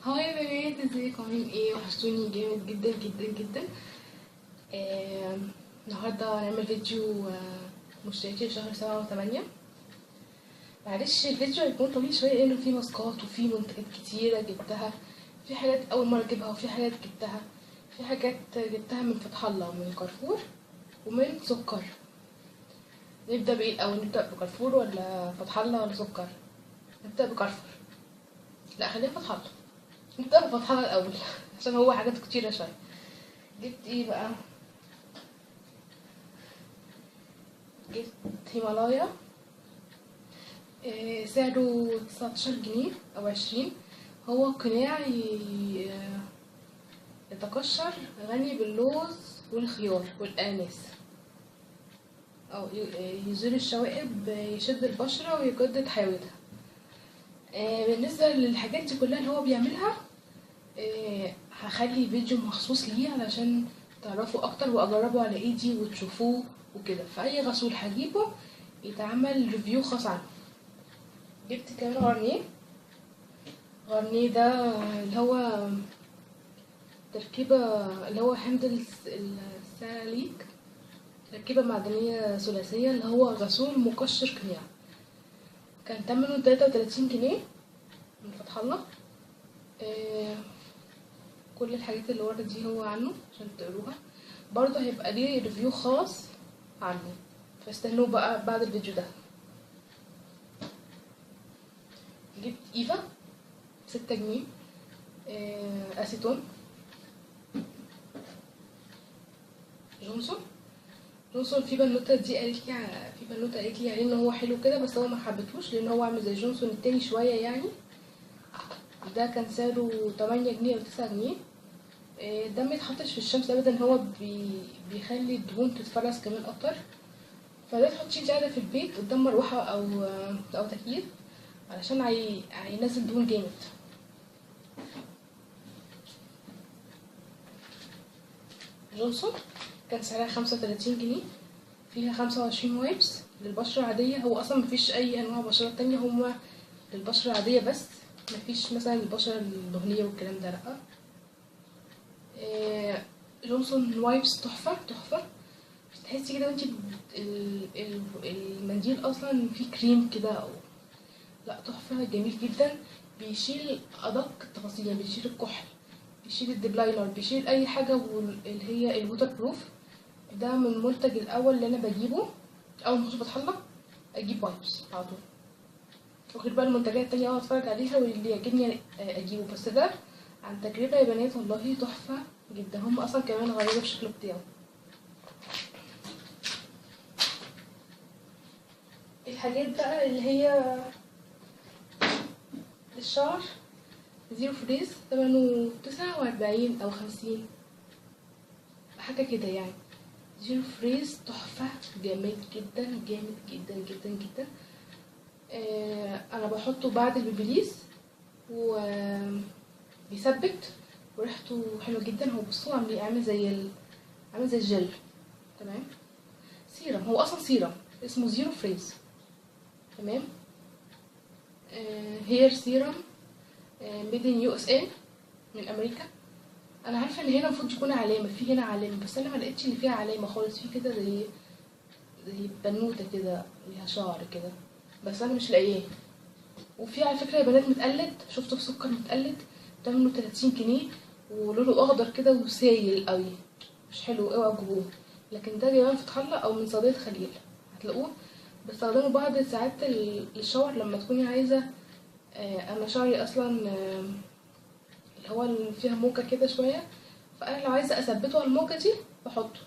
هاي يا بنات، ازيكم؟ عاملين ايه؟ وحشتوني جامد جدا جدا جدا. النهارده هنعمل فيديو مشتركين في شهر 7 و8. معلش الفيديو هيكون طويل شويه لانه فيه ماسكات وفيه منتجات كتيره جبتها. في حاجات اول مره اجيبها وفي حاجات جبتها. في حاجات جبتها من فتح الله ومن كارفور ومن سكر. نبدا بايه الاول؟ نبدا بكارفور ولا فتح الله ولا سكر؟ نبدا بكارفور. لا، خلينا فتح الله. نبدا بفتح الله الاول عشان هو حاجات كتيره شويه. جبت ايه بقى؟ جبت هيمالايا. سعره 19 جنيه او 20. هو قناع يتقشر، غني باللوز والخيار والاناناس، او يزيل الشوائب، يشد البشرة ويجدد حيويتها. بالنسبة للحاجات دي كلها اللي هو بيعملها، هخلي فيديو مخصوص ليه علشان تعرفوا اكتر واجربوا على ايدي وتشوفوه وكده. فاي غسول هجيبه يتعمل ريفيو خاص عنه. جبت كمان غارنيه ده اللي هو تركيبة، اللي هو حمض الساليك، تركيبة معدنية ثلاثية، اللي هو غسول مقشر قناع. كان تمنه 33 جنيه من فتح الله. كل الحاجات اللي ورا دي هو عنه عشان تقروها. برضه هيبقى ليه ريفيو خاص عنه، فاستنوه بقى بعد الفيديو ده. جبت ايفا 6 جنيه، اسيتون. جونسون في بنوته دي قالت لي عليه ان هو حلو كده، بس هو ما حبتهوش لان هو عامل زي جونسون التاني شويه يعني. ده كان سعره 8 جنيه او 9 جنيه. ده ما يتحطش في الشمس ابدا، هو بيخلي الدهون تتفرز كمان اكتر. فده تحطيه قاعده في البيت قدام مروحه او تكييف علشان هينزل دهون جامد. جونسون كان سعرها 35 جنيه. فيها 25 وايبس للبشرة العادية. هو أصلا مفيش أي أنواع بشرة تانية، هما للبشرة العادية بس، مفيش مثلا البشرة الدهنية والكلام ده، لأ. جونسون وايبس تحفة تحفة. تحسي كده وانتي المنديل أصلا فيه كريم كده، أو لأ، تحفة، جميل جدا. بيشيل أدق التفاصيل، يعني بيشيل الكحل، بيشيل الدبلاينر، بيشيل أي حاجة اللي هي الووتر بروف. ده من المنتج الاول اللي انا بجيبه اول ما اخش فتح الله، اجيب وايبس على طول. وغير بقى المنتجات التانية اتفرج عليها واللي يعجبني اجيبه. بس ده عن تجربة يا بنات والله تحفة جدا. هم اصلا كمان غيروا الشكل بتاعه. الحاجات بقى اللي هي للشعر، زيرو فريز، تمنه 49 أو 50 حاجة كده يعني. زيرو فريز تحفة، جامد جدا جامد جدا جدا جدا. انا بحطه بعد البيبليس وبيثبت وريحته حلوه جدا. هو بصوا عامل زي الجل. تمام. سيرم، هو اصلا سيرم اسمه زيرو فريز. تمام. هير سيرم، ميد ان يو اس اي، من امريكا. انا عارفه ان هنا المفروض يكون علامه، في هنا علامه، بس انا ما لقيتش ان فيها علامه خالص. في كده زي بنوته كده ليها شعر كده، بس انا مش لاقياه. وفي على فكره يا بنات متقلد، شفته في سكر متقلد، تمنه 30 جنيه ولونه اخضر كده وسايل قوي، مش حلو، اوعوا تجيبوه. لكن ده جايباه من فتح الله او من صيدليه خليل، هتلاقوه. بستخدمه بعد ساعات الشاور لما تكوني عايزه. انا شعري اصلا اللي هو اللي فيها موجه كده شويه، فانا لو عايزه اثبته على الموجه دي بحطه،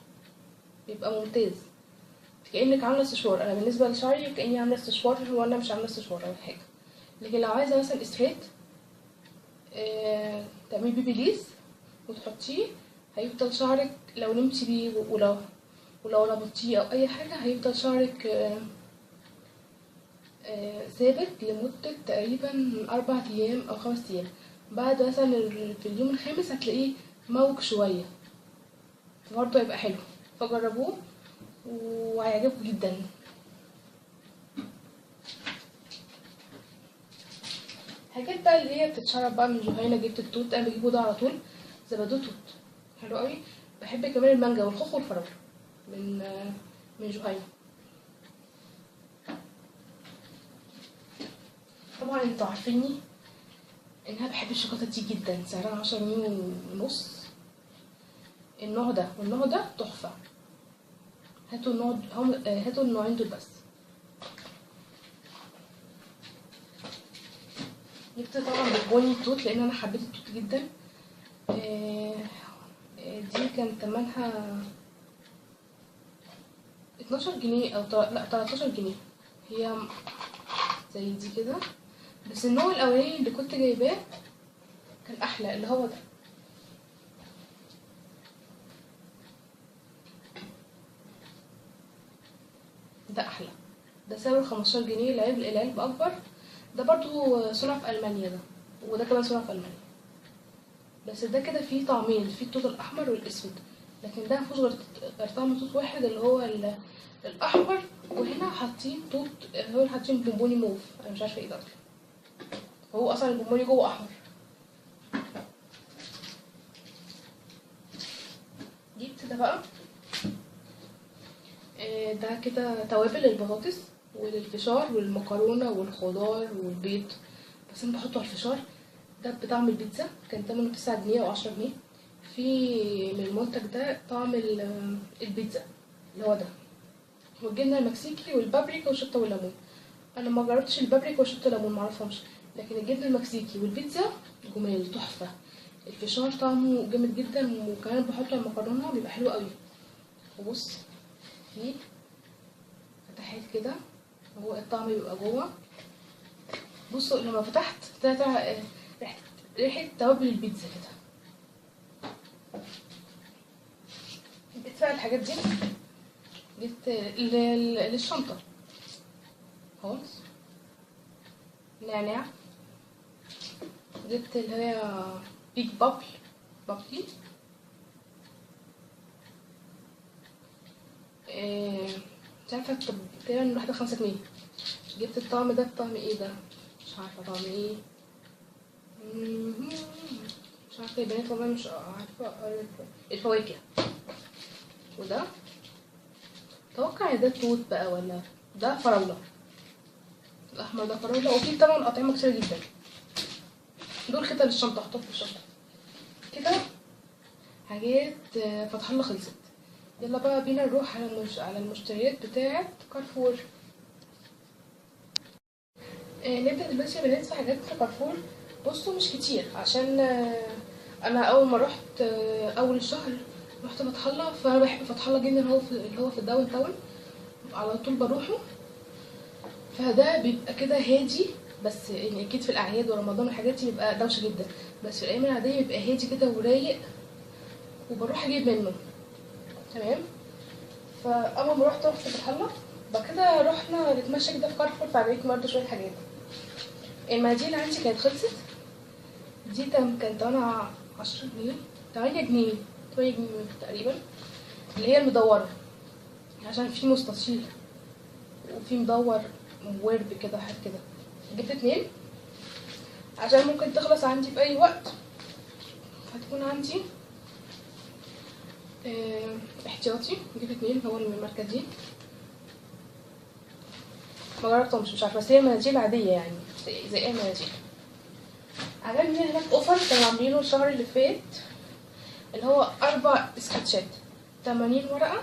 بيبقى ممتاز. كانك عامله استشوار. انا بالنسبه لشعري كاني عامله استشوار وانا مش عامله استشوار او حاجه. لكن لو عايزه مثلا ستريت، تعملي بيبي وتحطيه، هيفضل شعرك لو نمتي بيه ولو ربطتيه او اي حاجه هيفضل شعرك ثابت لمده تقريبا 4 ايام او 5 ايام. بعد مثلا في اليوم الخامس هتلاقيه موج شويه، فبرضه هيبقى حلو. فجربوه وهيعجبكم جدا. حاجات بقى اللي هي بتتشرب بقى من جهينة. جبت التوت، انا بجيبه ده على طول، زبادو توت حلو قوي. بحب كمان المانجا والخوخ والفراولة من جهينة. طبعا انتوا عارفيني ان انا بحب الشوكولاته دي جدا، سعرها 10 جنيه ونص. النوع ده والنوع ده تحفه. هاتوا النوع هاتوا النوعين دول بس. جبت طبعا بالبني التوت لان انا حبيت التوت جدا. دي كان تمنها 12 جنيه او لا 13 جنيه. هي زي دي كده، بس النوع الاولاني اللي كنت جايباه كان احلى، اللي هو ده احلى. ده سعره 15 جنيه العلب اكبر. ده برضو صنع في المانيا ده، وده كمان صنع في المانيا. بس ده كده فيه طعمين، فيه التوت الاحمر والاسود، لكن ده مفيهوش غير طعم توت واحد اللي هو الاحمر. وهنا حاطين توت، هو حاطين بونبوني موف، انا مش عارفه ايه ده اصلا. هو اصلا البونبوني جوه احمر. جبت ده بقى. ده كده توابل للبطاطس وللفشار والمكرونه والخضار والبيض، بس انا بحطه على الفشار. ده بطعم البيتزا، كان تمنه 9 جنيه او 10 جنيه. في من المنتج ده طعم البيتزا اللي هو ده، والجبنه المكسيكي والبابريكا والشطه والليمون. انا ما جربتش البابريكا والشطه والليمون، معرفهمش، لكن الجبنه المكسيكي والبيتزا جمال تحفه. الفشار طعمه جامد جدا، وكمان بحطه على المكرونه بيبقى حلو قوي. وبص فيه فتحات كده، هو الطعم بيبقى جوه. بصوا لما فتحت طلعت ريحه توابل البيتزا كده. جبت بقى الحاجات دي، جبت للشنطه خالص نعناع. جبت اللي هي بيج بابلي. مش عارفه تقريبا الواحده 5 جنيه. جبت الطعم ده، بطعم ايه ده مش عارفه طعم ايه. مش عارفه يا بنات والله، مش عارفه. الفواكه. وده اتوقع ده توت بقى ولا ده فراوله. الاحمر ده فراوله، وفي طبعا اطعمه كتير جدا. دول ختم الشنطه، احطهم في الشنطه كده. حاجات فتح الله خلصت. يلا بقى بينا نروح على المشتريات بتاعه كارفور. نبدا دلوقتي يا بنات في حاجات في كارفور. بصوا مش كتير، عشان انا اول ما رحت اول الشهر رحت فتح الله، فانا بحب فتح الله جدا، اللي هو في الداون تاون على طول بروحه. فده بيبقى كده هادي، بس يعني اكيد في الاعياد ورمضان والحاجات دي بيبقى دوشه جدا، بس في الايام العاديه بيبقى هادي كده ورايق، وبروح اجيب منه. تمام. فاول ما رحت فتح الله، بعد كده رحنا نتمشى كده في كارفور، فعجبتني برضه شويه حاجات. المناديل اللي عندي كانت خلصت. دي كانت تمنها 10 جنيه، 8 جنيه تقريبا، اللي هي المدوره، عشان في مستطيل وفي مدور ورب كده حاجه كده. جبت 2 عشان ممكن تخلص عندي في اي وقت، هتكون عندي احتياطي. جبت 2 هو من الماركه دي، ما جربتهمش مش عارفه، بس هي مناديل عاديه يعني زي اي مناديل. عجبني هناك اوفر كانوا عاملينه الشهر اللي فات، اللي هو 4 سكتشات 80 ورقه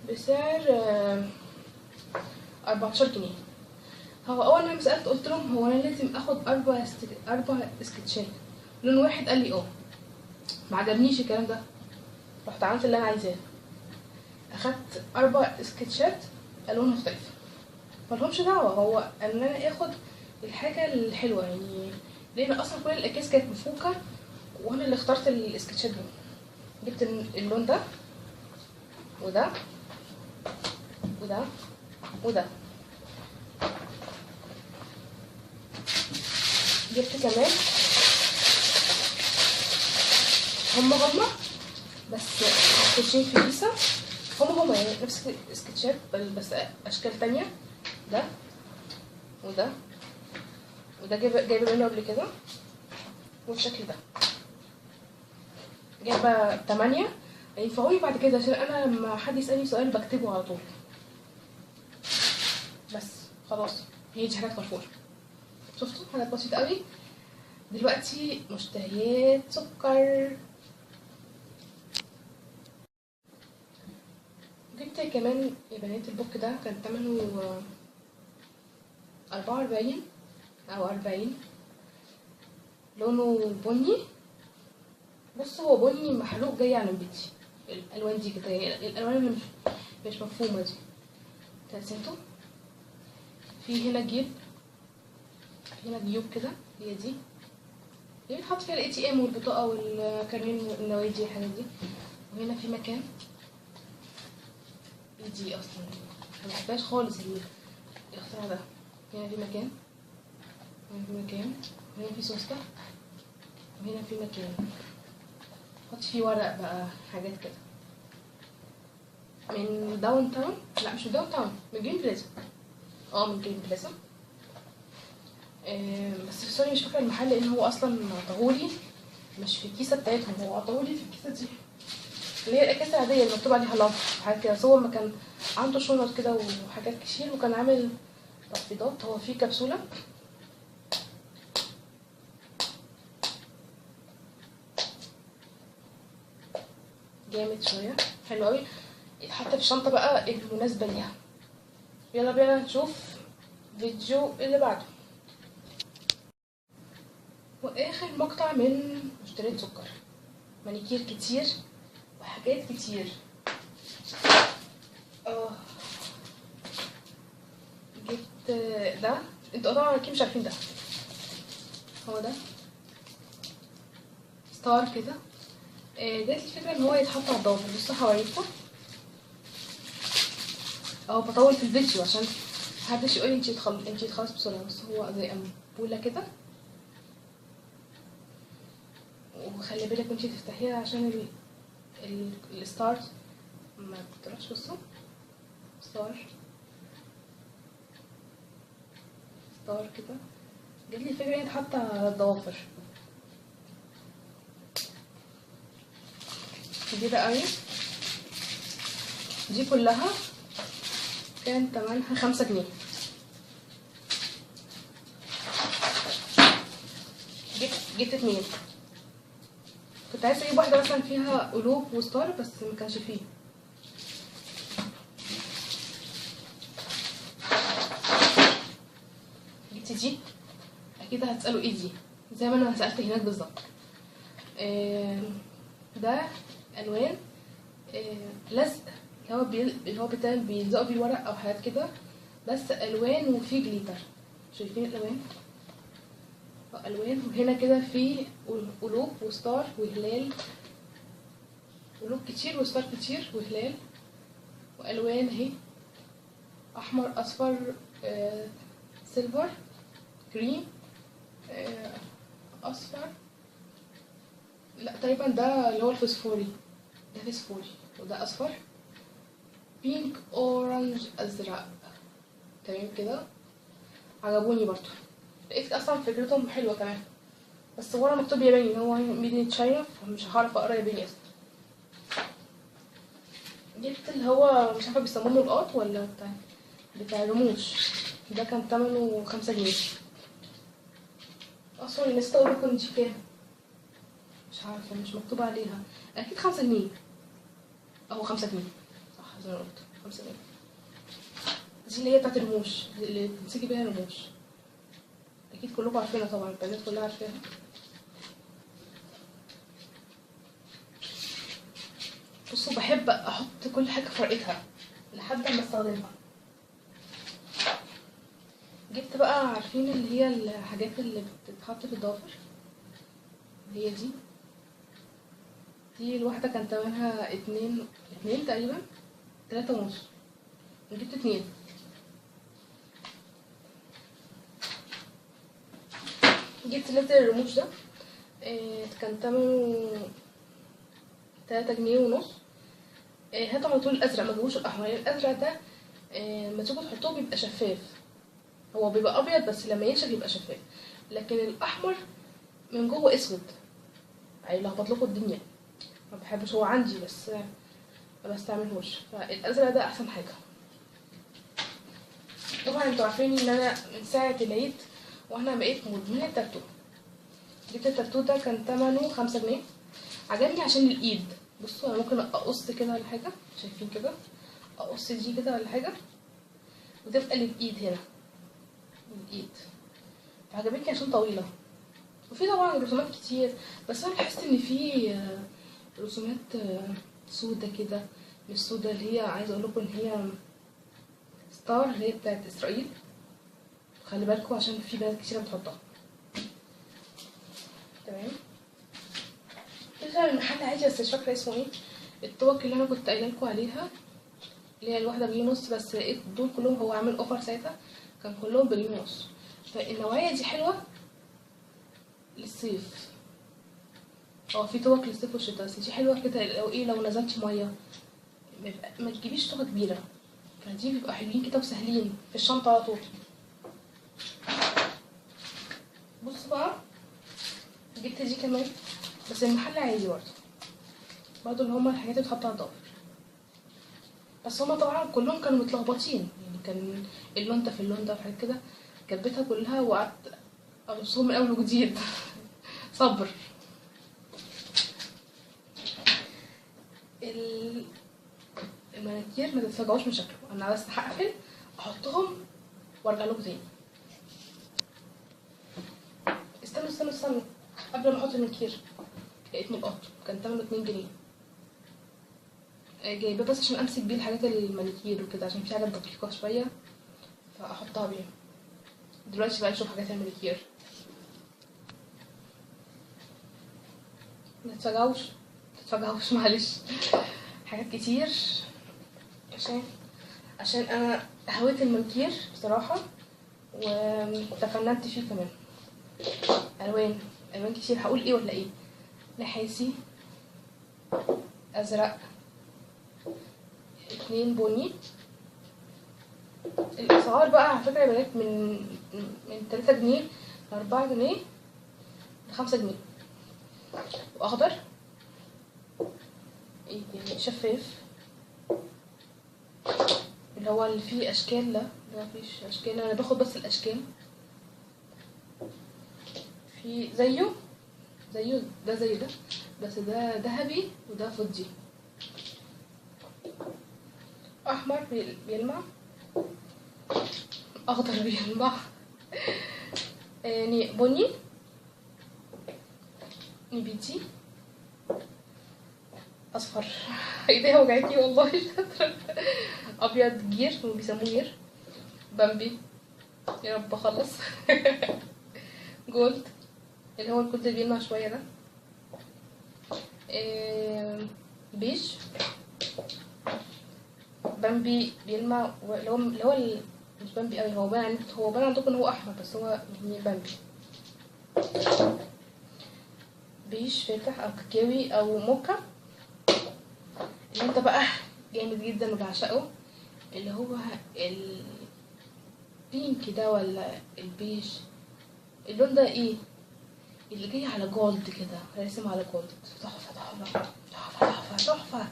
بسعر 14 جنيه. هو اول ما سالت قلت لهم هو انا لازم اخد 4 سكتشات لون واحد؟ قال لي ما عجبنيش الكلام ده. رحت عملت اللي انا عايزاه، اخدت 4 سكتشات الوان مختلفه. ملهمش دعوه، هو ان انا اخد الحاجه الحلوه يعني، لان اصلا كل الاكياس كانت مفكوكه وانا اللي اخترت السكتشات دي. جبت اللون ده وده وده وده. جبت كمان هما بس سكتشين في كيسه، هما يعني نفس السكتشات بس اشكال تانية. ده وده وده جايبه منه قبل كده، والشكل ده جايبه 8. هينفعوني بعد كده عشان انا لما حد يسالني سؤال بكتبه على طول. بس خلاص، هي دي حاجات فرفوره. شفتوا حاجات بسيطه قوي. دلوقتي مشتريات سكر. جبت كمان يا بنات البوك ده، كان تمنه 44 او 40، لونه بني. بص هو بني محروق جاي على بيتي. الالوان دي كده يعني الالوان اللي مش مفهومه دي. ترسمته في هنا جيب، في هنا جيوب كده، هي دي اللي بنحط فيها الاي تي ام والبطاقه والكارنيه النوادي والحاجات دي. وهنا في مكان، دي اصلا ما بحبهاش خالص الاختراع ده. هنا في مكان، هنا في مكان، وهنا في سوسته، وهنا في مكان حط فيه ورق بقى، حاجات كده. من داون تاون، لا مش من داون تاون، من جرين بلازا. من جرين بلازا. بس سوري مش فاكره المحل لان هو اصلا عطاهولي مش في الكيسه بتاعتهم، هو عطاهولي في الكيسه دي اللي هي الاكياس العاديه اللي مكتوب عليها لاف وحاجات كده. بس هو ما كان عنده شنط كده وحاجات كتير، وكان عامل تخفيضات. هو في كبسوله جامد شويه، حلو قوي، يتحط في الشنطه بقى المناسبه ليها. يلا بينا نشوف فيديو اللي بعده. واخر مقطع من مشتريات سكر، مانيكير كتير وحاجات كتير. جبت ده، انتوا طبعا اكيد مش عارفين ده. هو ده ستار كده. جات لي فكره ان هو يتحط على الضوافر. بصوا هوريكم، بطول في الفيديو عشان محدش يقولي انتي تخلص بسرعه. بس هو زي امبوله كده، وخلي بالك وانتي تفتحيها عشان الستار ما بتروحش. بصوا ستار كده. جات لي فكره ان تحط على الضوافر. جديده قوي دي، كلها كان تمنها 5 جنيه. جبت 2. كنت عايزه اجيب واحده مثلا فيها قلوب وستار بس ما كانش فيه. جبت دي، اكيد هتسالوا ايه دي، زي ما انا سالت هناك بالظبط. ده الوان لزق، اللي هو بتاع بيلزقوا بيه ورق او حاجات كده، بس الوان وفيه جليتر. شايفين الالوان؟ الوان. وهنا كده في قلوب وستار وهلال، قلوب كتير وستار كتير وهلال، والوان اهي، احمر، اصفر، سيلفر، كريم، اصفر، لا تقريبا ده اللي هو الفسفوري، ده فسفوري، وده اصفر، بينك، اورنج، ازرق. تمام كده، عجبوني برضو. لقيت اصلا فكرتهم حلوه كمان، بس ورا مكتوب ياباني، هو ميد ان تشاينا، فمش هعرف اقرا ياباني اصلا. جبت اللي هو مش عارفه بيسموه نقاط ولا بتاع الرموش. ده كان تمنه 5 جنيه. سوري نسيت اقول لكم دي كام، مش عارفه، مش مكتوب عليها. اكيد 5 جنيه، 5 جنيه صح زي ما قلت، 5 جنيه. دي اللي هي بتاعت الرموش، اللي بتمسكي بيها الرموش، اكيد كلكم عارفينها طبعا، البنات كلها عارفاها. بصوا بحب احط كل حاجه في ورقتها لحد ما استخدمها. جبت بقى، عارفين اللي هي الحاجات اللي بتتحط في الضوافر، هي دي الواحده كان تمنها 2 تقريبا، 3.5. جبت 2. جبت لتر الرموش ده، كان تمنه 3.5 جنيه. هاتوا على طول الازرق، ما تجيبوش الاحمر، الازرق ده لما تيجوا تحطوه بيبقى شفاف، هو بيبقى ابيض بس لما ينشف يبقى شفاف، لكن الاحمر من جوه اسود هيلخبط لكم الدنيا. ما بحبش، هو عندي بس ما بستعملهوش، فالازرق ده احسن حاجه. طبعا انتوا عارفين ان انا من ساعه العيد وانا بقيت مدمنه تاتو. جبت التاتو ده كان ثمنه 5 جنيه، عجبني عشان الايد. بصوا انا ممكن اقص كده ولا حاجه، شايفين كده، اقص دي كده ولا حاجه وتبقى للايد هنا، الايد. فعجبتني عشان طويله، وفي طبعا رسومات كتير، بس انا بحس ان في رسومات سودة كده، مش سودة اللي هي عايزه اقول لكم ان هي ستار اللي هي بتاعت اسرائيل. خلي بالكم عشان في بنات كتيره بتحطها. تمام. المحل عادي بس مش فاكره اسمه ايه. الطوق اللي انا كنت قايله لكم عليها اللي هي الواحده بجنيه ونص، بس لقيت دول كلهم هو عامل اوفر ساعتها، كان كلهم بجنيه ونص. فالنوعيه دي حلوه للصيف. في طوق للصيف والشتاء، بس دي حلوه كده لو لو نزلتش ميه ما تجيبيش طوقه كبيره، فدي بيبقوا حلوين كده وسهلين في الشنطه على طول. بص بقى، جبت دي كمان بس المحل عادي برضه اللي هما الحاجات اللي بتحط على الضفر، بس هما طبعا كلهم كانوا متلخبطين، يعني كان اللون ده في اللون ده وحاجات كده. كبيتها كلها وقعدت ارصهم من اول وجديد. صبر. المانيكير ما تتفاجئوش من شكله، انا بس هقفل احطهم وارجع لكم تاني. استنوا قبل ما احط المانيكير لقيت ملقط كان ثمنه 2 جنيه. جايباه بس عشان امسك بيه الحاجات المانيكير وكده، عشان في حاجات دقيقه شويه فاحطها بيه. دلوقتي بقى نشوف حاجات المانيكير. ما تتفاجئوش معلش، حاجات كتير عشان انا هويت المانيكير بصراحه وتفننت فيه كمان. الوان كتير، هقول ايه ولا ايه؟ نحاسي، ازرق، 2 بني. الاسعار بقى على فكره يا بنات من 3 جنيه ل 4 جنيه ل 5 جنيه. واخضر، ايه تاني؟ شفاف اللي هو اللي فيه اشكال، لا ده مفيش اشكال، انا باخد بس الاشكال. في زيه ده زي ده، بس ده ذهبي وده فضي. احمر بيلمع، اخضر بيلمع، يعني بني، نبيتي، اصفر. ايديها وجعتني والله. ابيض جير، هم بيسموه جير. بامبي، يا رب اخلص. جولد اللي هو الجولد اللي بيلمع شويه ده. بيج، بامبي بيلمع، اللي هو مش بامبي قوي، هو باين عندكم ان هو احمر بس هو يعني بامبي. بيج فاتح او كاكاوي او موكا. اللي انت بقى جامد جدا وبعشقه اللي هو البينك ده ولا البيج، اللون ده ايه اللي جاي على جولد كده، راسم على جولد. تحفه تحفه تحفه تحفه تحفه.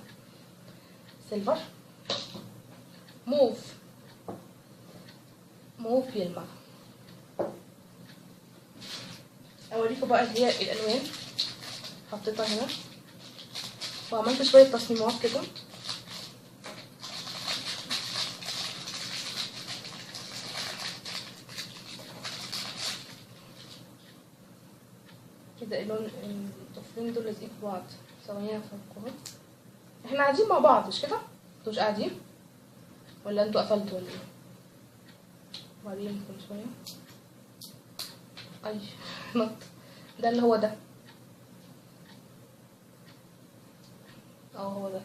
سيلفر، موف يلمع. اوريكم بقى اللي هي الالوان، حطيتها هنا وعملت شويه تصميمات كده. كده اللون الطفلين دول لازقين في بعض. ثواني افكهم، احنا قاعدين مع بعض مش كده؟ انتوا مش قاعدين ولا انتوا قفلتوا ولا ايه؟ وبعدين كل شويه اي نط. ده اللي هو ده، هو ده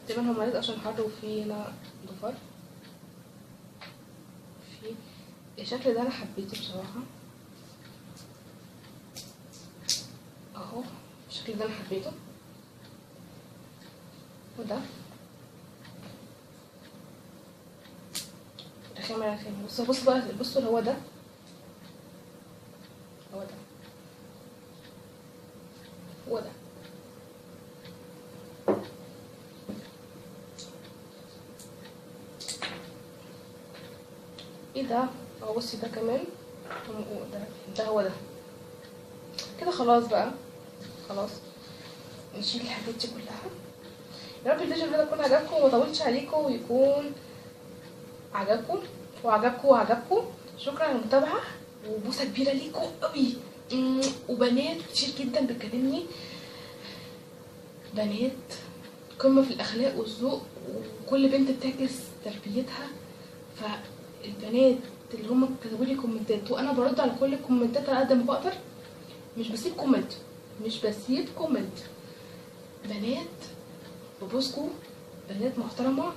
تقريبا. هم عايز عشان حر وفي هنا ضفر. في الشكل ده انا حبيته بصراحه اهو، الشكل ده انا حبيته. وده رخامة رخامة. بصوا بقى، بصوا اللي هو ده، هو ده، هو ده. ايه ده؟ اهو بصي ده كمان، ده هو ده كده. خلاص بقى، خلاص نشيل الحاجات دي كلها. يا رب الفيديو ده يكون عجبكم وما طولش عليكم، ويكون عجبكم وعجبكم. شكرا على المتابعه، وبوسه كبيره ليكم قوي. وبنات كتير جدا بتكلمني، بنات قمه في الاخلاق والذوق، وكل بنت بتعكس تربيتها. فالبنات اللي هم كتبوا لي كومنتات، وانا برد على كل الكومنتات على قد ما بقدر، مش بسيب كومنت. بنات ببوسكو، بنات محترمه،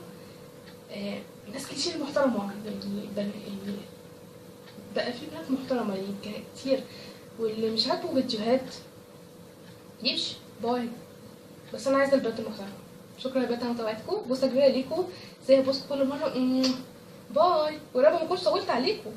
ناس كتير محترمه يعني بقى في بنات محترمه يعني كتير. واللي مش عاجبه فيديوهات يمشي، باي. بس انا عايزه البنات المحترمه. شكرا يا بنات على متابعتكم، بوسه كبيره ليكم زي بوسكو كل مره. باي، ورب ما اكونش طولت عليكم.